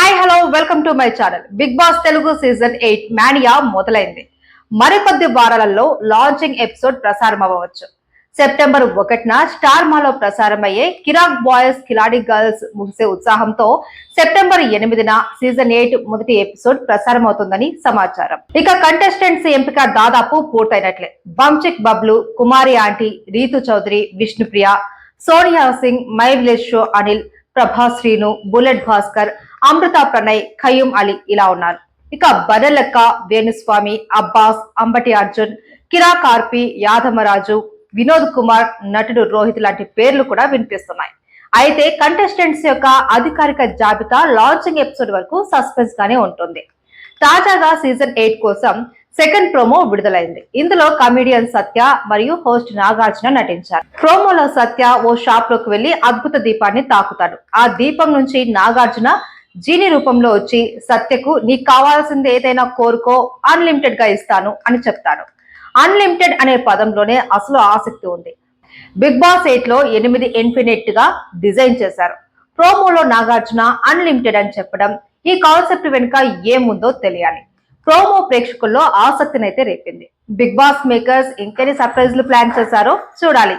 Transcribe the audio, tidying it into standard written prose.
Hi hello welcome to my channel. Bigg Boss Telugu season 8 mania మొదలైంది. మరికొద్ది వారాలలో launching episode ప్రసారం అవ్వవచ్చు. సెప్టెంబర్ 1న స్టార్ మాలో ప్రసారమయ్యే కిరాక్ బాయ్స్ కిలాడి గర్ల్స్ ముగిసే ఉత్సాహంతో సెప్టెంబర్ 8న సీజన్ 8 మొదటి ఎపిసోడ్ ప్రసారం అవుతుందని సమాచారం. ఇక కంటెస్టెంట్స్ ఎంపిక దాదాపు పూర్తయినట్లే. Bunchik Bablu, Kumari aunty, Rithu Chowdary, Vishnupriya, Sonia Singh, my village show Anil, Prabhas Srinu, bullet Bhaskar, Amrutha Pranay, Khayyum Ali ఇలా ఉన్నారు. ఇక బదలక్క, వేణుస్వామి, అబ్బాస్, అంబటి అర్జున్, కిరా కార్పి, యాదమరాజు, వినోద్ కుమార్, నటుడు రోహిత్ లాంటి పేర్లు కూడా వినిపిస్తున్నాయి. అయితే కంటెస్టెంట్స్ యొక్క అధికారిక జాబితా లాంచింగ్ ఎపిసోడ్ వరకు సస్పెన్స్ గానే ఉంటుంది. తాజాగా సీజన్ 8 కోసం సెకండ్ ప్రోమో విడుదలైంది. ఇందులో కమెడియన్ సత్య మరియు హోస్ట్ నాగార్జున నటించారు. ప్రోమోలో సత్య ఓ షాప్ లోకి వెళ్లి అద్భుత దీపాన్ని తాకుతాడు. ఆ దీపం నుంచి నాగార్జున జీని రూపంలో వచ్చి సత్యకు నీకు కావాల్సింది ఏదైనా కోరుకో, అన్లిమిటెడ్ గా ఇస్తాను అని చెప్తాడు. అన్లిమిటెడ్ అనే పదంలోనే అసలు ఆసక్తి ఉంది. బిగ్ బాస్ 8 లో 8 ఇన్ఫినిట్ గా డిజైన్ చేశారు. ప్రోమోలో నాగార్జున అన్లిమిటెడ్ అని చెప్పడం ఈ కాన్సెప్ట్ వెనుక ఏముందో తెలియాలి. ప్రోమో ప్రేక్షకుల్లో ఆసక్తినైతే రేపింది. బిగ్ బాస్ మేకర్స్ ఇంకెన్ని సర్ప్రైజ్లు ప్లాన్ చేశారో చూడాలి.